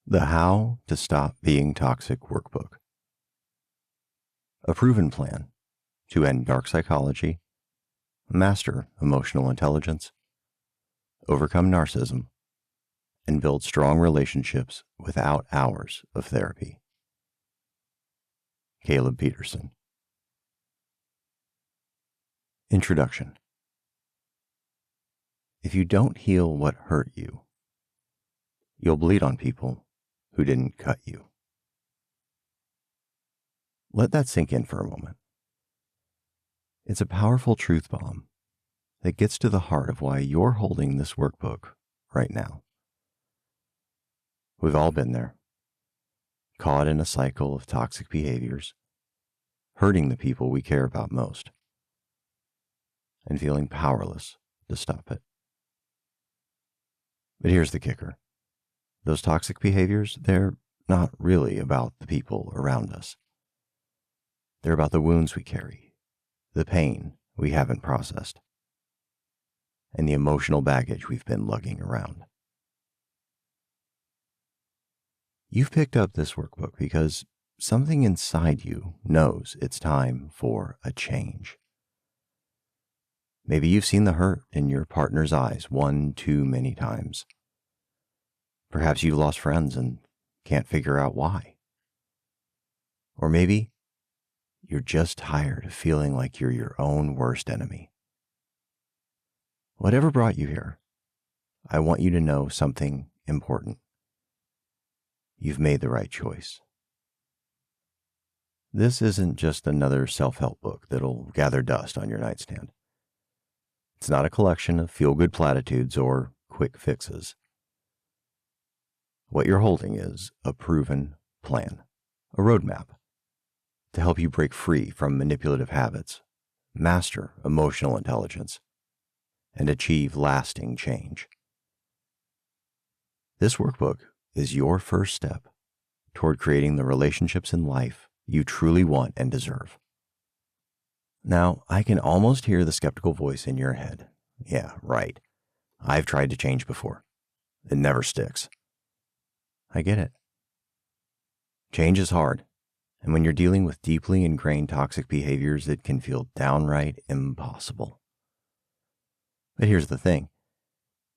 The How to Stop Being Toxic Workbook. A proven plan to end dark psychology, master emotional intelligence, overcome narcissism, and build strong relationships without hours of therapy. Caleb Peterson. Introduction. If you don't heal what hurt you, you'll bleed on people who didn't cut you. Let that sink in for a moment. It's a powerful truth bomb that gets to the heart of why you're holding this workbook right now. We've all been there, caught in a cycle of toxic behaviors, hurting the people we care about most, and feeling powerless to stop it. But here's the kicker. Those toxic behaviors, they're not really about the people around us. They're about the wounds we carry, the pain we haven't processed, and the emotional baggage we've been lugging around. You've picked up this workbook because something inside you knows it's time for a change. Maybe you've seen the hurt in your partner's eyes one too many times. Perhaps you've lost friends and can't figure out why. Or maybe you're just tired of feeling like you're your own worst enemy. Whatever brought you here, I want you to know something important. You've made the right choice. This isn't just another self-help book that'll gather dust on your nightstand. It's not a collection of feel-good platitudes or quick fixes. What you're holding is a proven plan, a roadmap to help you break free from manipulative habits, master emotional intelligence, and achieve lasting change. This workbook is your first step toward creating the relationships in life you truly want and deserve. Now, I can almost hear the skeptical voice in your head. Yeah, right. I've tried to change before. It never sticks. I get it. Change is hard, and when you're dealing with deeply ingrained toxic behaviors, it can feel downright impossible. But here's the thing.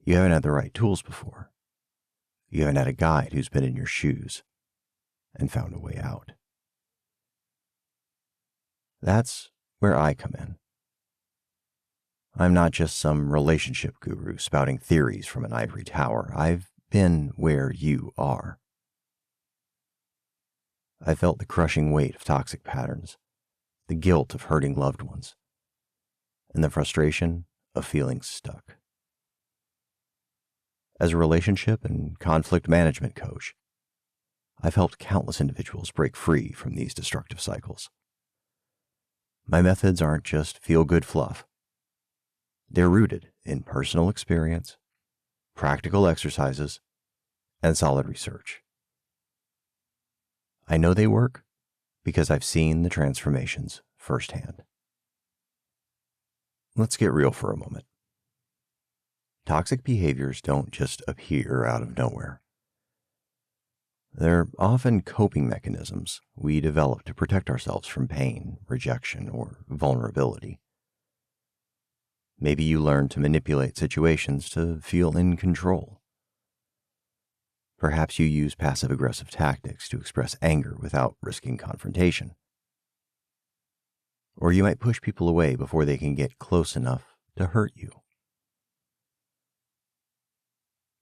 You haven't had the right tools before. You haven't had a guide who's been in your shoes and found a way out. That's where I come in. I'm not just some relationship guru spouting theories from an ivory tower. I've been where you are. I felt the crushing weight of toxic patterns, the guilt of hurting loved ones, and the frustration of feeling stuck. As a relationship and conflict management coach, I've helped countless individuals break free from these destructive cycles. My methods aren't just feel-good fluff. They're rooted in personal experience, practical exercises, and solid research. I know they work because I've seen the transformations firsthand. Let's get real for a moment. Toxic behaviors don't just appear out of nowhere. They're often coping mechanisms we develop to protect ourselves from pain, rejection, or vulnerability. Maybe you learn to manipulate situations to feel in control. Perhaps you use passive-aggressive tactics to express anger without risking confrontation. Or you might push people away before they can get close enough to hurt you.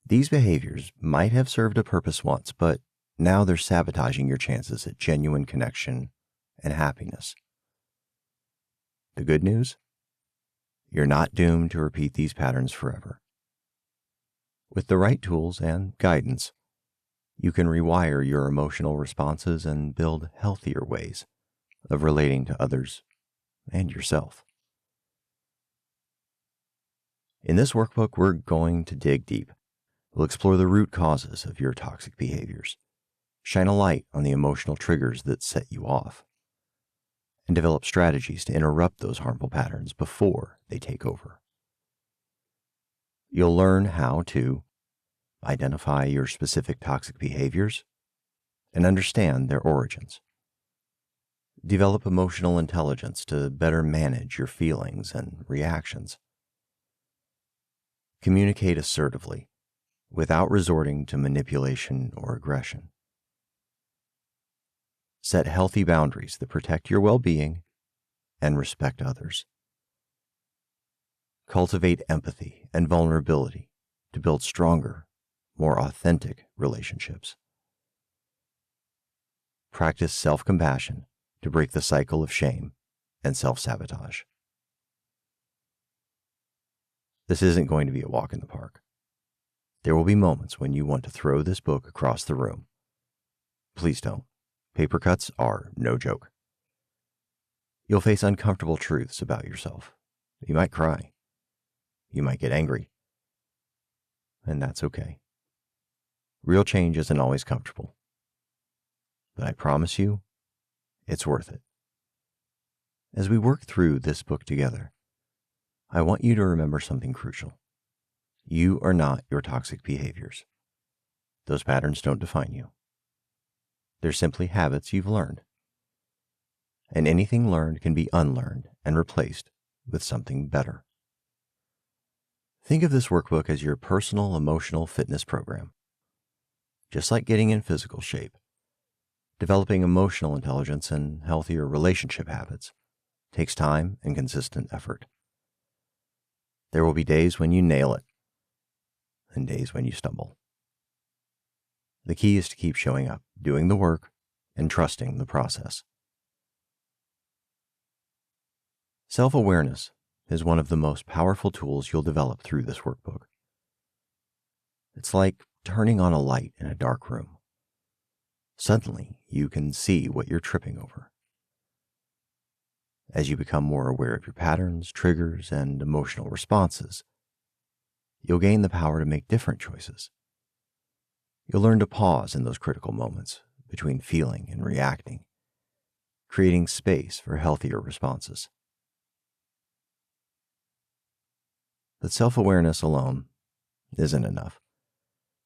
These behaviors might have served a purpose once, but now they're sabotaging your chances at genuine connection and happiness. The good news? You're not doomed to repeat these patterns forever. With the right tools and guidance, you can rewire your emotional responses and build healthier ways of relating to others and yourself. In this workbook, we're going to dig deep. We'll explore the root causes of your toxic behaviors, shine a light on the emotional triggers that set you off, and develop strategies to interrupt those harmful patterns before they take over. You'll learn how to identify your specific toxic behaviors, and understand their origins. Develop emotional intelligence to better manage your feelings and reactions. Communicate assertively without resorting to manipulation or aggression. Set healthy boundaries that protect your well-being and respect others. Cultivate empathy and vulnerability to build stronger, more authentic relationships. Practice self-compassion to break the cycle of shame and self-sabotage. This isn't going to be a walk in the park. There will be moments when you want to throw this book across the room. Please don't. Paper cuts are no joke. You'll face uncomfortable truths about yourself. You might cry. You might get angry. And that's okay. Real change isn't always comfortable. But I promise you, it's worth it. As we work through this book together, I want you to remember something crucial. You are not your toxic behaviors. Those patterns don't define you. They're simply habits you've learned. And anything learned can be unlearned and replaced with something better. Think of this workbook as your personal emotional fitness program. Just like getting in physical shape, developing emotional intelligence and healthier relationship habits takes time and consistent effort. There will be days when you nail it and days when you stumble. The key is to keep showing up, doing the work, and trusting the process. Self-awareness is one of the most powerful tools you'll develop through this workbook. It's like turning on a light in a dark room. Suddenly, you can see what you're tripping over. As you become more aware of your patterns, triggers, and emotional responses, you'll gain the power to make different choices. You'll learn to pause in those critical moments between feeling and reacting, creating space for healthier responses. But self-awareness alone isn't enough.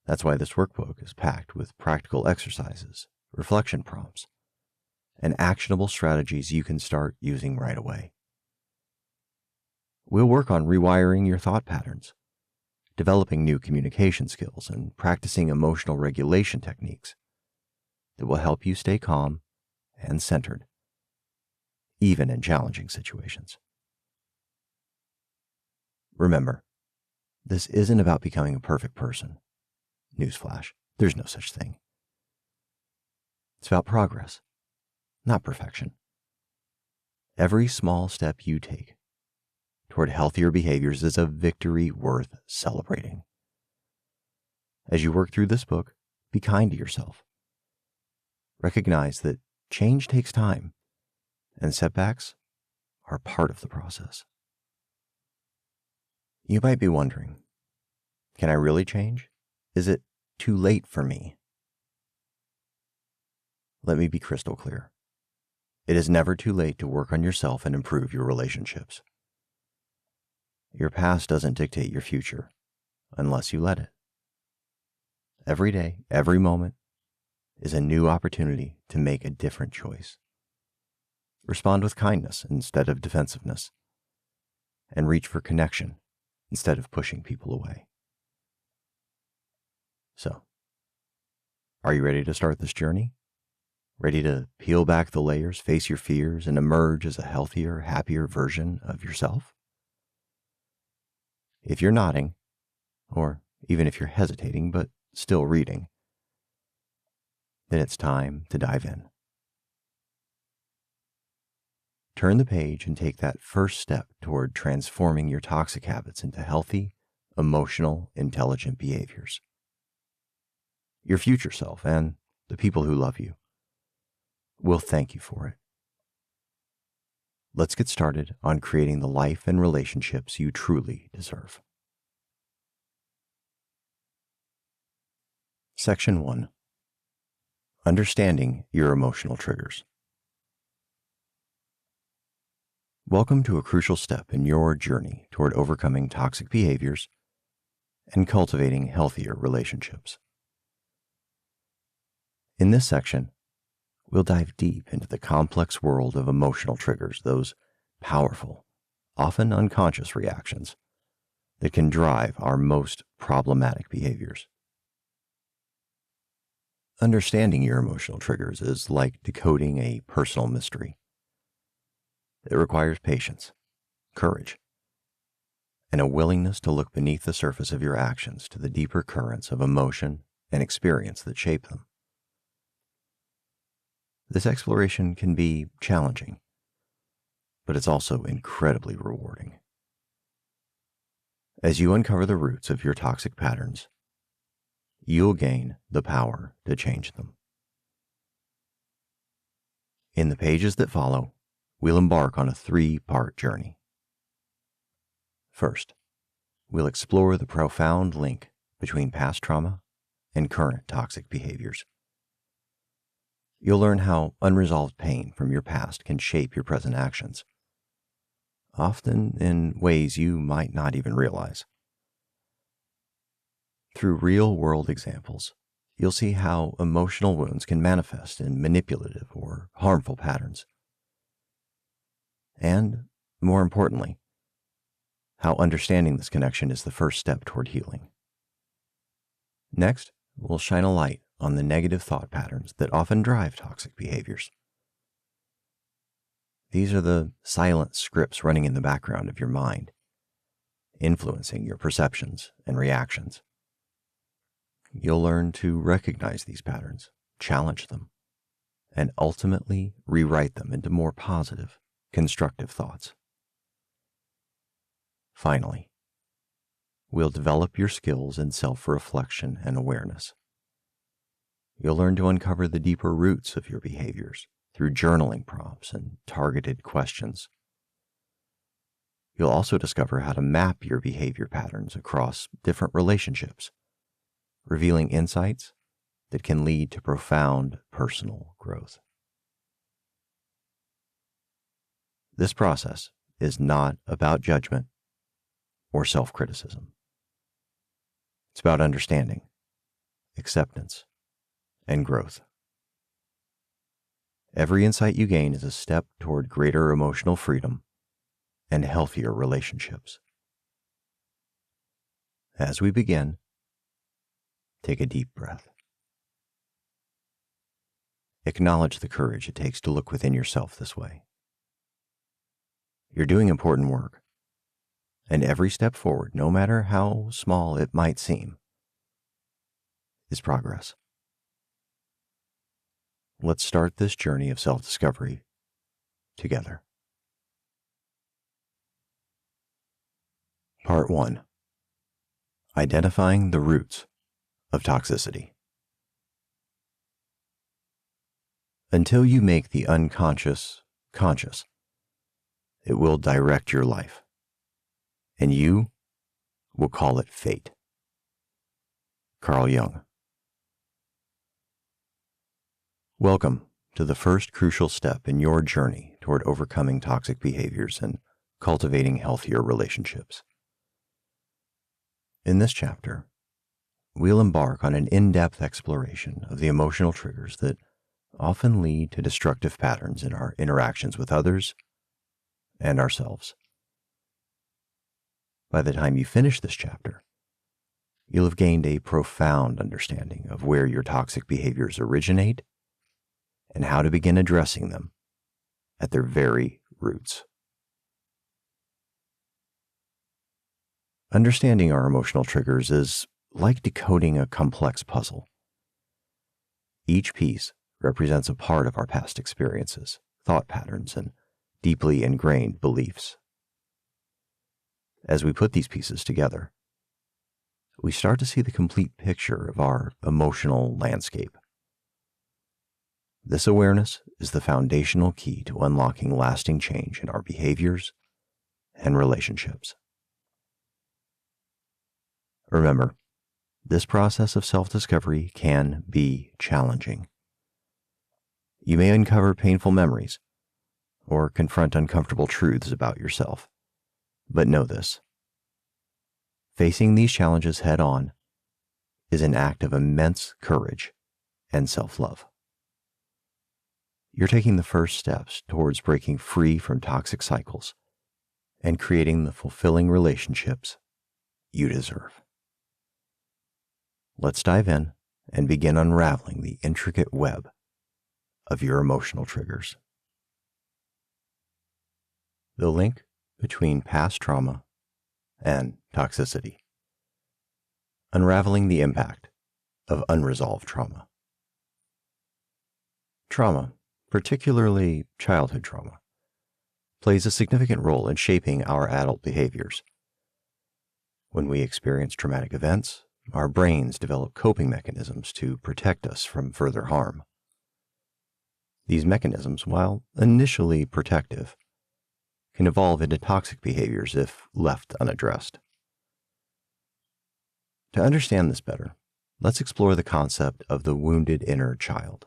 That's why this workbook is packed with practical exercises, reflection prompts, and actionable strategies you can start using right away. We'll work on rewiring your thought patterns, developing new communication skills, and practicing emotional regulation techniques that will help you stay calm and centered, even in challenging situations. Remember, this isn't about becoming a perfect person. Newsflash, there's no such thing. It's about progress, not perfection. Every small step you take toward healthier behaviors is a victory worth celebrating. As you work through this book, be kind to yourself. Recognize that change takes time, and setbacks are part of the process. You might be wondering, can I really change? Is it too late for me? Let me be crystal clear. It is never too late to work on yourself and improve your relationships. Your past doesn't dictate your future unless you let it. Every day, every moment is a new opportunity to make a different choice. Respond with kindness instead of defensiveness, and reach for connection instead of pushing people away. So, are you ready to start this journey? Ready to peel back the layers, face your fears, and emerge as a healthier, happier version of yourself? If you're nodding, or even if you're hesitating but still reading, then it's time to dive in. Turn the page and take that first step toward transforming your toxic habits into healthy, emotional, intelligent behaviors. Your future self and the people who love you will thank you for it. Let's get started on creating the life and relationships you truly deserve. Section 1. Understanding your emotional triggers. Welcome to a crucial step in your journey toward overcoming toxic behaviors and cultivating healthier relationships. In this section, we'll dive deep into the complex world of emotional triggers, those powerful, often unconscious reactions that can drive our most problematic behaviors. Understanding your emotional triggers is like decoding a personal mystery. It requires patience, courage, and a willingness to look beneath the surface of your actions to the deeper currents of emotion and experience that shape them. This exploration can be challenging, but it's also incredibly rewarding. As you uncover the roots of your toxic patterns, you'll gain the power to change them. In the pages that follow, we'll embark on a 3-part journey. First, we'll explore the profound link between past trauma and current toxic behaviors. You'll learn how unresolved pain from your past can shape your present actions, often in ways you might not even realize. Through real-world examples, you'll see how emotional wounds can manifest in manipulative or harmful patterns. And, more importantly, how understanding this connection is the first step toward healing. Next, we'll shine a light on the negative thought patterns that often drive toxic behaviors. These are the silent scripts running in the background of your mind, influencing your perceptions and reactions. You'll learn to recognize these patterns, challenge them, and ultimately rewrite them into more positive, constructive thoughts. Finally, we'll develop your skills in self-reflection and awareness. You'll learn to uncover the deeper roots of your behaviors through journaling prompts and targeted questions. You'll also discover how to map your behavior patterns across different relationships, revealing insights that can lead to profound personal growth. This process is not about judgment or self-criticism. It's about understanding, acceptance, and growth. Every insight you gain is a step toward greater emotional freedom and healthier relationships. As we begin, take a deep breath. Acknowledge the courage it takes to look within yourself this way. You're doing important work, and every step forward, no matter how small it might seem, is progress. Let's start this journey of self-discovery together. Part 1. Identifying the roots of toxicity. Until you make the unconscious conscious, it will direct your life, and you will call it fate. Carl Jung. Welcome to the first crucial step in your journey toward overcoming toxic behaviors and cultivating healthier relationships. In this chapter, we'll embark on an in-depth exploration of the emotional triggers that often lead to destructive patterns in our interactions with others and ourselves. By the time you finish this chapter, you'll have gained a profound understanding of where your toxic behaviors originate and how to begin addressing them at their very roots. Understanding our emotional triggers is like decoding a complex puzzle. Each piece represents a part of our past experiences, thought patterns, and deeply ingrained beliefs. As we put these pieces together, we start to see the complete picture of our emotional landscape. This awareness is the foundational key to unlocking lasting change in our behaviors and relationships. Remember, this process of self-discovery can be challenging. You may uncover painful memories or confront uncomfortable truths about yourself, but know this: Facing these challenges head on is an act of immense courage and self-love. You're taking the first steps towards breaking free from toxic cycles and creating the fulfilling relationships you deserve. Let's dive in and begin unraveling the intricate web of your emotional triggers. The link between past trauma and toxicity. Unraveling the impact of unresolved trauma. Trauma, particularly childhood trauma, plays a significant role in shaping our adult behaviors. When we experience traumatic events, our brains develop coping mechanisms to protect us from further harm. These mechanisms, while initially protective, can evolve into toxic behaviors if left unaddressed. To understand this better, let's explore the concept of the wounded inner child.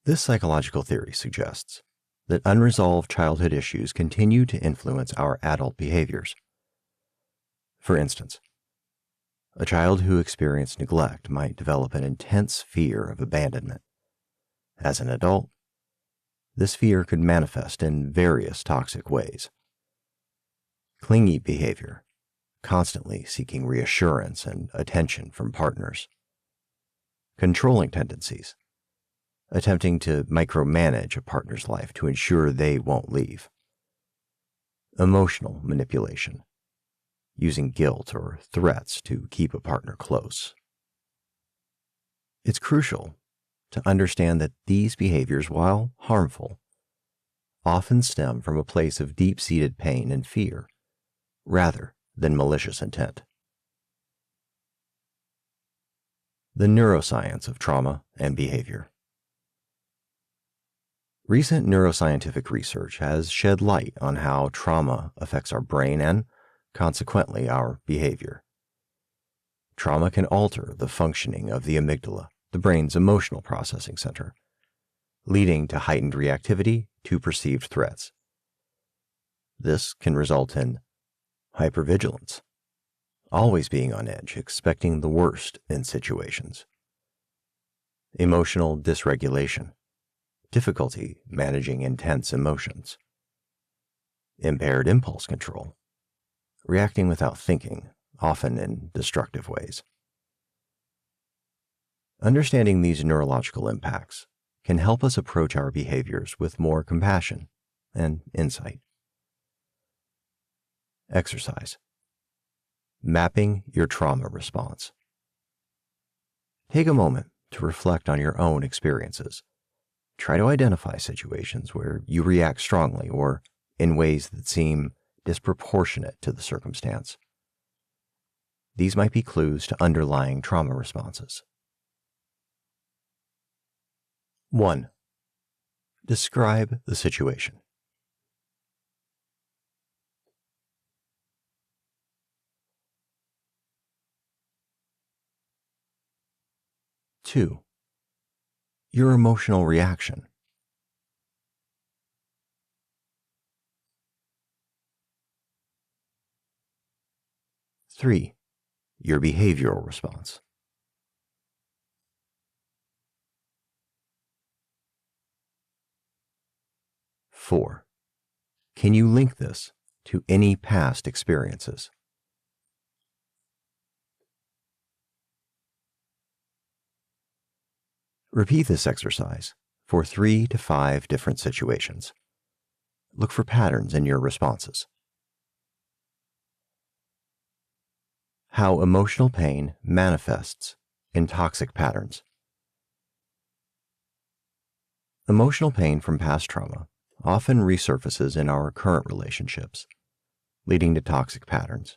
This psychological theory suggests that unresolved childhood issues continue to influence our adult behaviors. For instance, a child who experienced neglect might develop an intense fear of abandonment. As an adult, this fear could manifest in various toxic ways. Clingy behavior, constantly seeking reassurance and attention from partners. Controlling tendencies, attempting to micromanage a partner's life to ensure they won't leave. Emotional manipulation, using guilt or threats to keep a partner close. It's crucial to understand that these behaviors, while harmful, often stem from a place of deep-seated pain and fear, rather than malicious intent. The neuroscience of trauma and behavior. Recent neuroscientific research has shed light on how trauma affects our brain and, consequently, our behavior. Trauma can alter the functioning of the amygdala, the brain's emotional processing center, leading to heightened reactivity to perceived threats. This can result in hypervigilance, always being on edge, expecting the worst in situations. Emotional dysregulation, difficulty managing intense emotions. Impaired impulse control, reacting without thinking, often in destructive ways. Understanding these neurological impacts can help us approach our behaviors with more compassion and insight. Exercise. Mapping your trauma response. Take a moment to reflect on your own experiences. Try to identify situations where you react strongly or in ways that seem disproportionate to the circumstance. These might be clues to underlying trauma responses. 1. Describe the situation. 2. Your emotional reaction. 3. Your behavioral response. 4. Can you link this to any past experiences? Repeat this exercise for 3 to 5 different situations. Look for patterns in your responses. How emotional pain manifests in toxic patterns. Emotional pain from past trauma often resurfaces in our current relationships, leading to toxic patterns.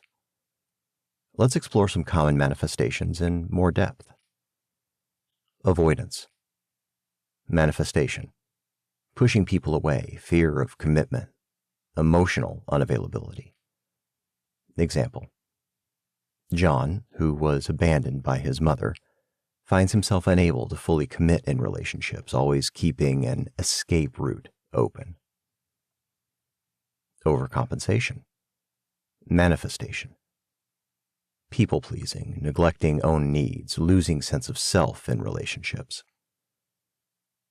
Let's explore some common manifestations in more depth. Avoidance. Manifestation. Pushing people away, fear of commitment, emotional unavailability. Example. John, who was abandoned by his mother, finds himself unable to fully commit in relationships, always keeping an escape route open. Overcompensation. Manifestation. people-pleasing, neglecting own needs, losing sense of self in relationships.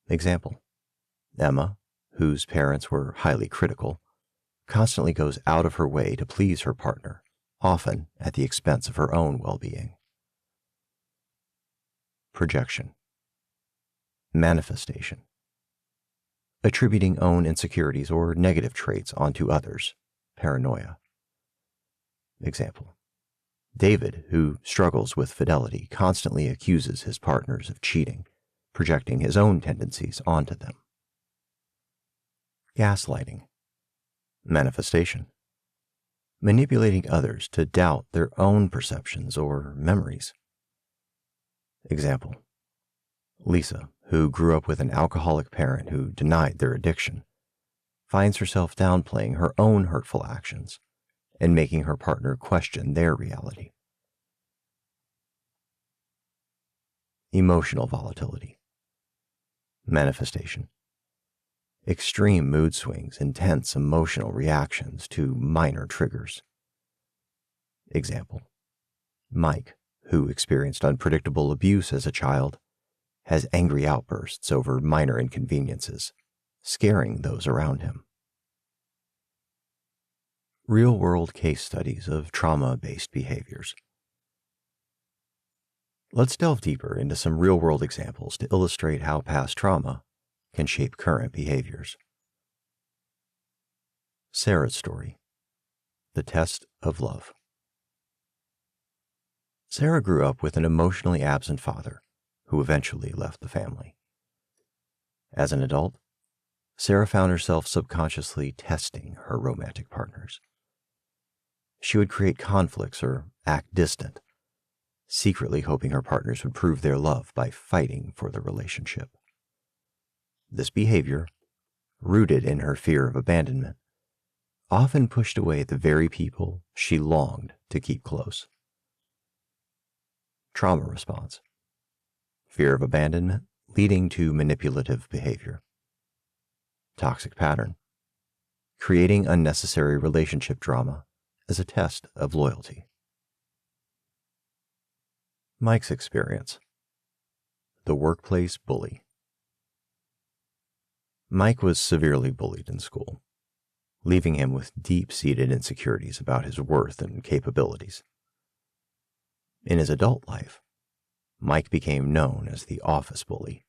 Example: Emma, whose parents were highly critical, constantly goes out of her way to please her partner, often at the expense of her own well-being. Projection. Manifestation. Attributing own insecurities or negative traits onto others, paranoia. Example: David, who struggles with fidelity, constantly accuses his partners of cheating, projecting his own tendencies onto them. Gaslighting. Manifestation. Manipulating others to doubt their own perceptions or memories. Example: Lisa, who grew up with an alcoholic parent who denied their addiction, finds herself downplaying her own hurtful actions and making her partner question their reality. Emotional volatility. Manifestation. Extreme mood swings, intense emotional reactions to minor triggers. Example: Mike, who experienced unpredictable abuse as a child, has angry outbursts over minor inconveniences, scaring those around him. Real-world case studies of trauma-based behaviors. Let's delve deeper into some real-world examples to illustrate how past trauma can shape current behaviors. Sarah's story: The Test of Love. Sarah grew up with an emotionally absent father who eventually left the family. As an adult, Sarah found herself subconsciously testing her romantic partners. She would create conflicts or act distant, secretly hoping her partners would prove their love by fighting for the relationship. This behavior, rooted in her fear of abandonment, often pushed away the very people she longed to keep close. Trauma response: fear of abandonment leading to manipulative behavior. Toxic pattern: creating unnecessary relationship drama as a test of loyalty. Mike's experience: the workplace bully. Mike was severely bullied in school, leaving him with deep-seated insecurities about his worth and capabilities. In his adult life, Mike became known as the office bully.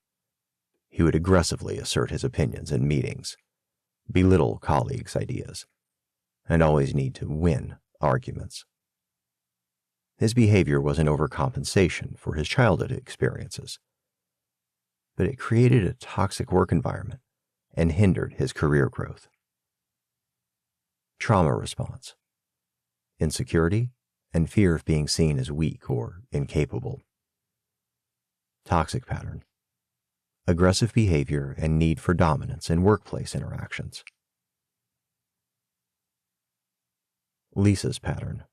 He would aggressively assert his opinions in meetings, belittle colleagues' ideas, and always need to win arguments. His behavior was an overcompensation for his childhood experiences, but it created a toxic work environment and hindered his career growth. Trauma response: insecurity and fear of being seen as weak or incapable. Toxic pattern: aggressive behavior and need for dominance in workplace interactions. Lisa's pattern: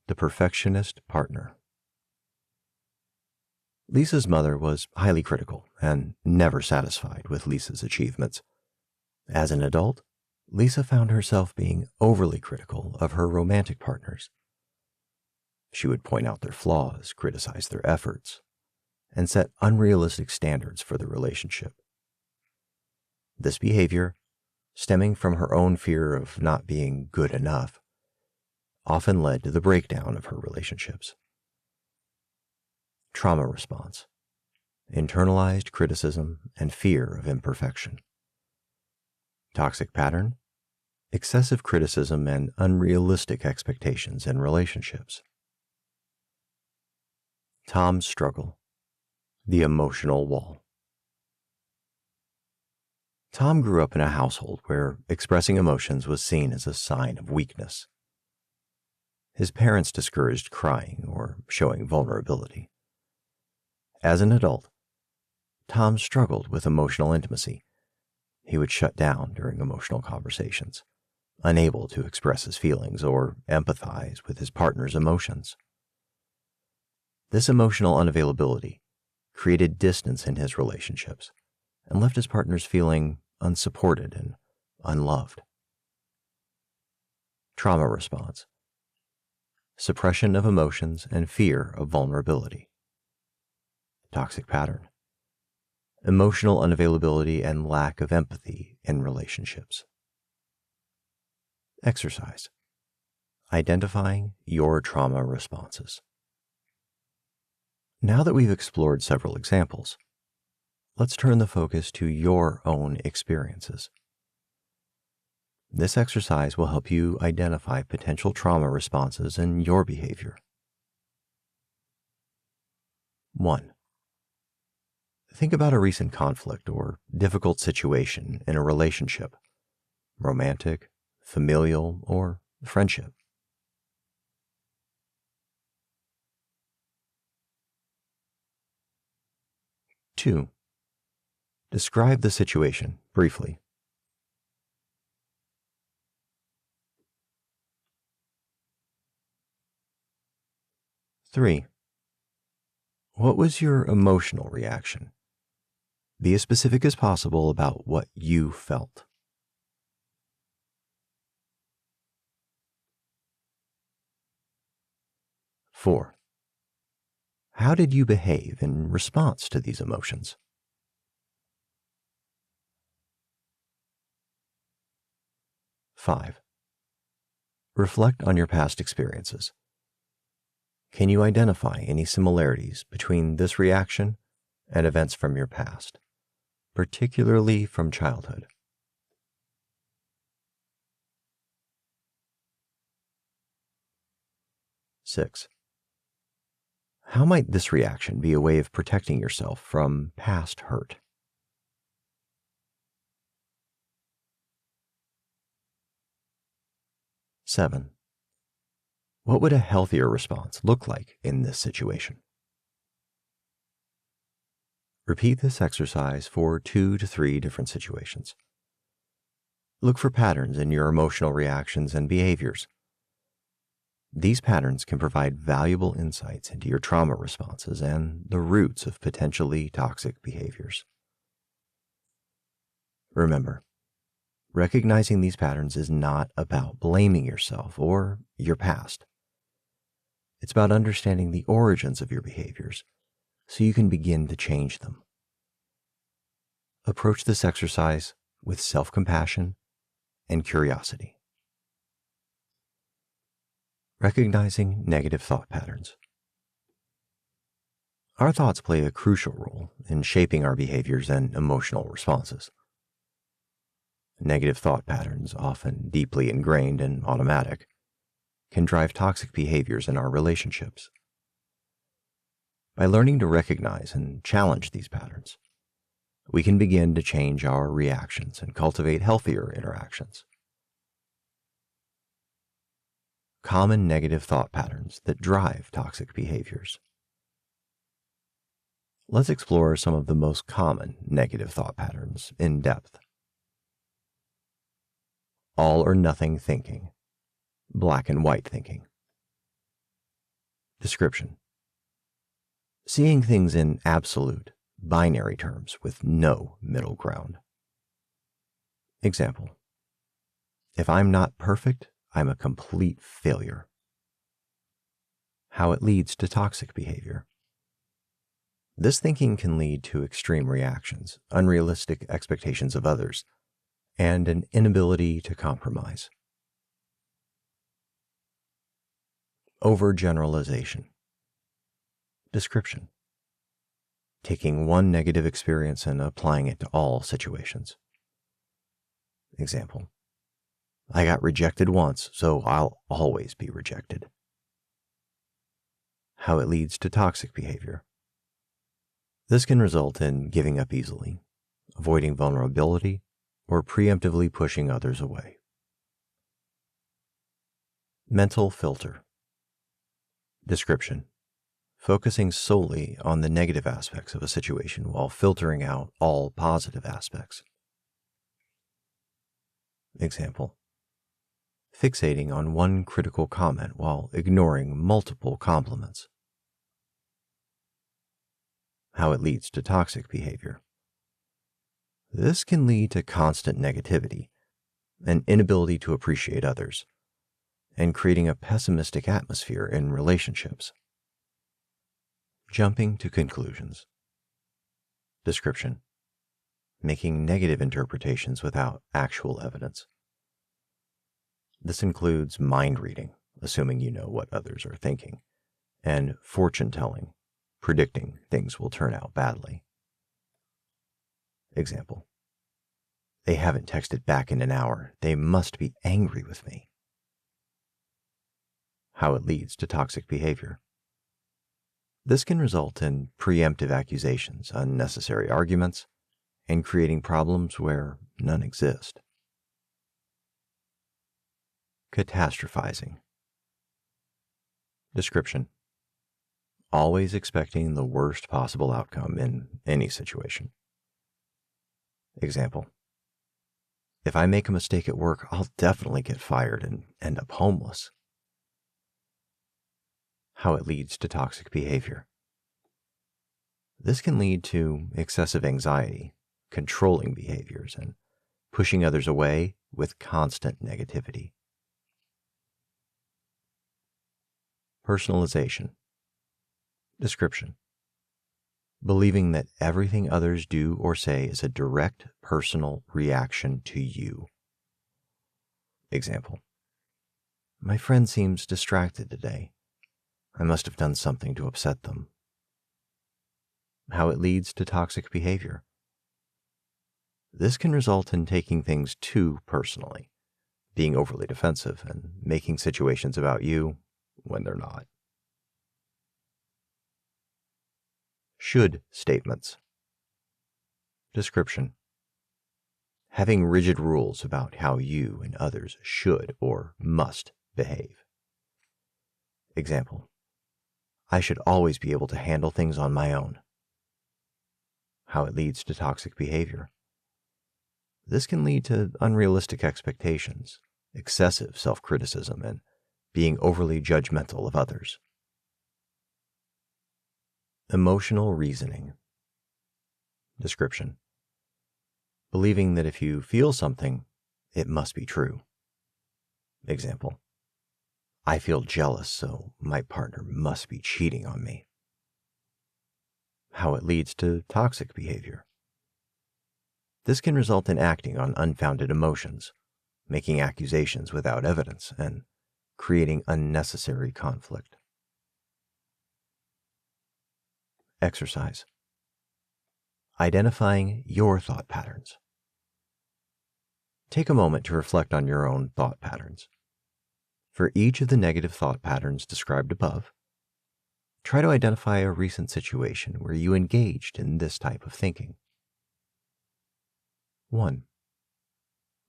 the perfectionist partner. Lisa's mother was highly critical and never satisfied with Lisa's achievements. As an adult, Lisa found herself being overly critical of her romantic partners. She would point out their flaws, criticize their efforts, and set unrealistic standards for the relationship. This behavior, stemming from her own fear of not being good enough, often led to the breakdown of her relationships. Trauma response: internalized criticism and fear of imperfection. Toxic pattern: excessive criticism and unrealistic expectations in relationships. Tom's struggle: the emotional wall. Tom grew up in a household where expressing emotions was seen as a sign of weakness. His parents discouraged crying or showing vulnerability. As an adult, Tom struggled with emotional intimacy. He would shut down during emotional conversations, unable to express his feelings or empathize with his partner's emotions. This emotional unavailability created distance in his relationships and left his partners feeling unsupported and unloved. Trauma response: suppression of emotions and fear of vulnerability. Toxic pattern: emotional unavailability and lack of empathy in relationships. Exercise: identifying your trauma responses. Now that we've explored several examples, let's turn the focus to your own experiences. This exercise will help you identify potential trauma responses in your behavior. 1. Think about a recent conflict or difficult situation in a relationship, romantic, familial, or friendship. 2. Describe the situation briefly. 3. What was your emotional reaction? Be as specific as possible about what you felt. 4. How did you behave in response to these emotions? 5. Reflect on your past experiences. Can you identify any similarities between this reaction and events from your past, particularly from childhood? 6. How might this reaction be a way of protecting yourself from past hurt? 7. What would a healthier response look like in this situation? Repeat this exercise for 2 to 3 different situations. Look for patterns in your emotional reactions and behaviors. These patterns can provide valuable insights into your trauma responses and the roots of potentially toxic behaviors. Remember, recognizing these patterns is not about blaming yourself or your past. It's about understanding the origins of your behaviors so you can begin to change them. Approach this exercise with self-compassion and curiosity. Recognizing negative thought patterns. Our thoughts play a crucial role in shaping our behaviors and emotional responses. Negative thought patterns, often deeply ingrained and automatic, can drive toxic behaviors in our relationships. By learning to recognize and challenge these patterns, we can begin to change our reactions and cultivate healthier interactions. Common negative thought patterns that drive toxic behaviors. Let's explore some of the most common negative thought patterns in depth. All or nothing thinking, black and white thinking. Description: seeing things in absolute, binary terms with no middle ground. Example: if I'm not perfect, I'm a complete failure. How it leads to toxic behavior. This thinking can lead to extreme reactions, unrealistic expectations of others, and an inability to compromise. Overgeneralization. Description: taking one negative experience and applying it to all situations. Example: I got rejected once, so I'll always be rejected. How it leads to toxic behavior. This can result in giving up easily, avoiding vulnerability, or preemptively pushing others away. Mental filter. Description: focusing solely on the negative aspects of a situation while filtering out all positive aspects. Example: fixating on one critical comment while ignoring multiple compliments. How it leads to toxic behavior. This can lead to constant negativity, an inability to appreciate others, and creating a pessimistic atmosphere in relationships. Jumping to conclusions. Description: making negative interpretations without actual evidence. This includes mind reading, assuming you know what others are thinking, and fortune telling, predicting things will turn out badly. Example: they haven't texted back in an hour. They must be angry with me. How it leads to toxic behavior. This can result in preemptive accusations, unnecessary arguments, and creating problems where none exist. Catastrophizing. Description: always expecting the worst possible outcome in any situation. Example: if I make a mistake at work, I'll definitely get fired and end up homeless. How it leads to toxic behavior. This can lead to excessive anxiety, controlling behaviors, and pushing others away with constant negativity. Personalization. Description: believing that everything others do or say is a direct personal reaction to you. Example: my friend seems distracted today. I must have done something to upset them. How it leads to toxic behavior. This can result in taking things too personally, being overly defensive, and making situations about you when they're not. Should statements. Description: having rigid rules about how you and others should or must behave. Example: I should always be able to handle things on my own. How it leads to toxic behavior. This can lead to unrealistic expectations, excessive self-criticism, and being overly judgmental of others. Emotional reasoning. Description: believing that if you feel something, it must be true. Example: I feel jealous, so my partner must be cheating on me. How it leads to toxic behavior. This can result in acting on unfounded emotions, making accusations without evidence, and creating unnecessary conflict. Exercise. Identifying your thought patterns. Take a moment to reflect on your own thought patterns. For each of the negative thought patterns described above, try to identify a recent situation where you engaged in this type of thinking. 1.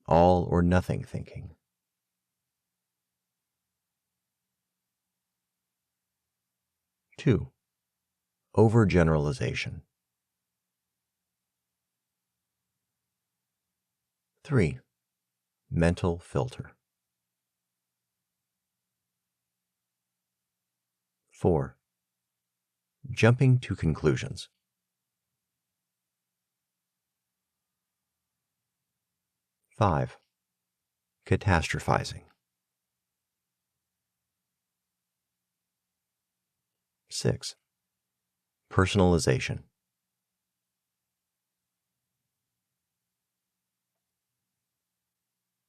All or nothing thinking. 2. Overgeneralization. 3. Mental filter. 4. Jumping to conclusions. 5. Catastrophizing. 6. Personalization.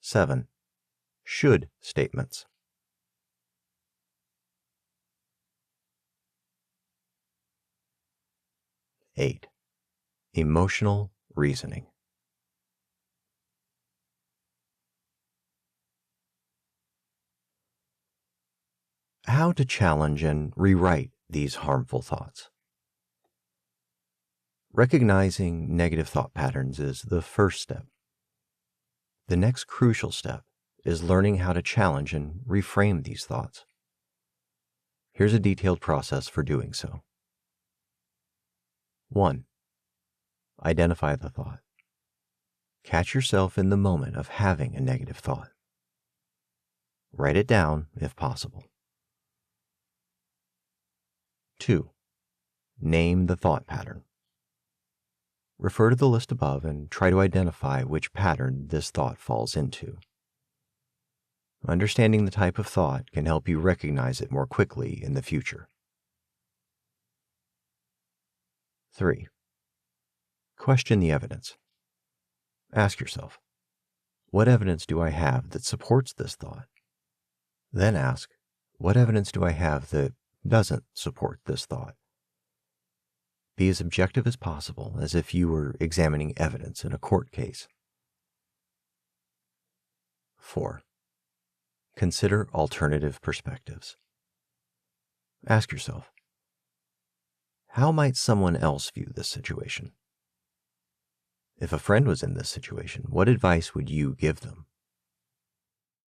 7. Should statements. 8. Emotional reasoning. How to challenge and rewrite these harmful thoughts. Recognizing negative thought patterns is the first step. The next crucial step is learning how to challenge and reframe these thoughts. Here's a detailed process for doing so. 1. Identify the thought. Catch yourself in the moment of having a negative thought. Write it down if possible. 2. Name the thought pattern. Refer to the list above and try to identify which pattern this thought falls into. Understanding the type of thought can help you recognize it more quickly in the future. 3. Question the evidence. Ask yourself, what evidence do I have that supports this thought? Then ask, what evidence do I have that doesn't support this thought? Be as objective as possible, as if you were examining evidence in a court case. 4. Consider alternative perspectives. Ask yourself, how might someone else view this situation? If a friend was in this situation, what advice would you give them?